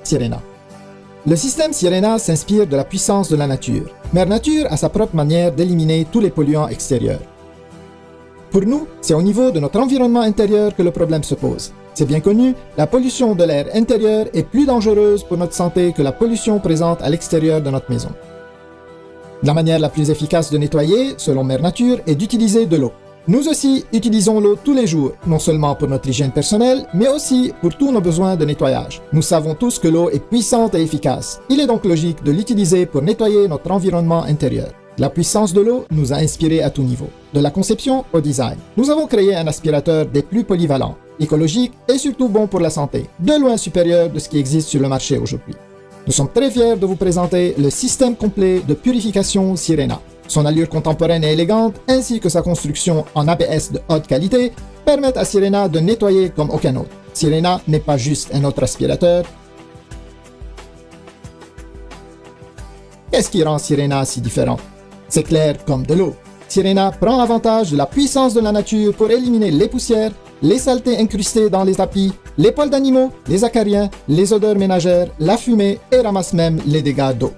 Sirena. Le système Sirena s'inspire de la puissance de la nature. Mère Nature a sa propre manière d'éliminer tous les polluants extérieurs. Pour nous, c'est au niveau de notre environnement intérieur que le problème se pose. C'est bien connu, la pollution de l'air intérieur est plus dangereuse pour notre santé que la pollution présente à l'extérieur de notre maison. La manière la plus efficace de nettoyer, selon Mère Nature, est d'utiliser de l'eau. Nous aussi utilisons l'eau tous les jours, non seulement pour notre hygiène personnelle, mais aussi pour tous nos besoins de nettoyage. Nous savons tous que l'eau est puissante et efficace. Il est donc logique de l'utiliser pour nettoyer notre environnement intérieur. La puissance de l'eau nous a inspirés à tout niveau, de la conception au design. Nous avons créé un aspirateur des plus polyvalents, écologique et surtout bon pour la santé, de loin supérieur de ce qui existe sur le marché aujourd'hui. Nous sommes très fiers de vous présenter le système complet de purification Sirena. Son allure contemporaine et élégante, ainsi que sa construction en ABS de haute qualité, permettent à Sirena de nettoyer comme aucun autre. Sirena n'est pas juste un autre aspirateur. Qu'est-ce qui rend Sirena si différent? C'est clair comme de l'eau. Sirena prend avantage de la puissance de la nature pour éliminer les poussières, les saletés incrustées dans les tapis, les poils d'animaux, les acariens, les odeurs ménagères, la fumée et ramasse même les dégâts d'eau.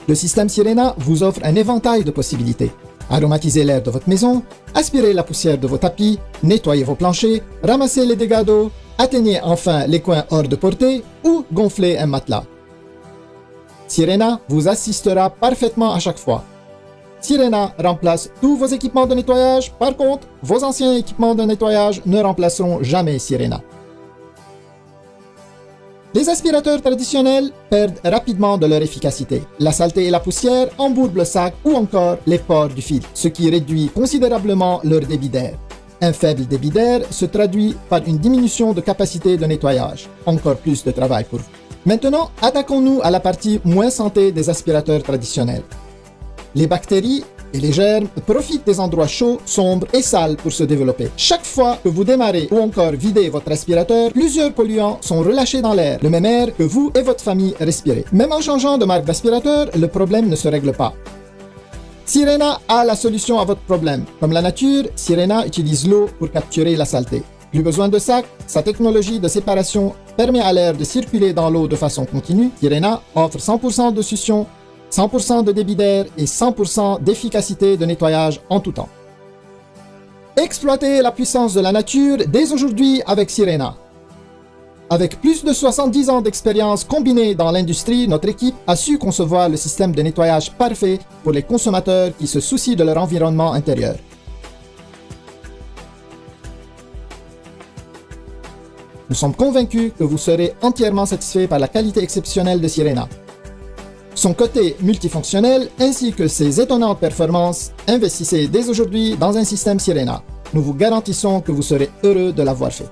Le système Sirena vous offre un éventail de possibilités. Aromatisez l'air de votre maison, aspirez la poussière de vos tapis, nettoyez vos planchers, ramassez les dégâts d'eau, atteignez enfin les coins hors de portée ou gonflez un matelas. Sirena vous assistera parfaitement à chaque fois. Sirena remplace tous vos équipements de nettoyage, par contre, vos anciens équipements de nettoyage ne remplaceront jamais Sirena. Les aspirateurs traditionnels perdent rapidement de leur efficacité. La saleté et la poussière embourbent le sac ou encore les pores du filtre, ce qui réduit considérablement leur débit d'air. Un faible débit d'air se traduit par une diminution de capacité de nettoyage. Encore plus de travail pour vous. Maintenant, attaquons-nous à la partie moins santé des aspirateurs traditionnels. Les bactéries et les germes profitent des endroits chauds, sombres et sales pour se développer. Chaque fois que vous démarrez ou encore videz votre aspirateur, plusieurs polluants sont relâchés dans l'air, le même air que vous et votre famille respirez. Même en changeant de marque d'aspirateur, le problème ne se règle pas. Sirena a la solution à votre problème. Comme la nature, Sirena utilise l'eau pour capturer la saleté. Plus besoin de sac, sa technologie de séparation permet à l'air de circuler dans l'eau de façon continue. Sirena offre 100% de succion, 100% de débit d'air et 100% d'efficacité de nettoyage en tout temps. Exploitez la puissance de la nature dès aujourd'hui avec Sirena. Avec plus de 70 ans d'expérience combinée dans l'industrie, notre équipe a su concevoir le système de nettoyage parfait pour les consommateurs qui se soucient de leur environnement intérieur. Nous sommes convaincus que vous serez entièrement satisfait par la qualité exceptionnelle de Sirena. Son côté multifonctionnel ainsi que ses étonnantes performances, investissez dès aujourd'hui dans un système Sirena. Nous vous garantissons que vous serez heureux de l'avoir fait.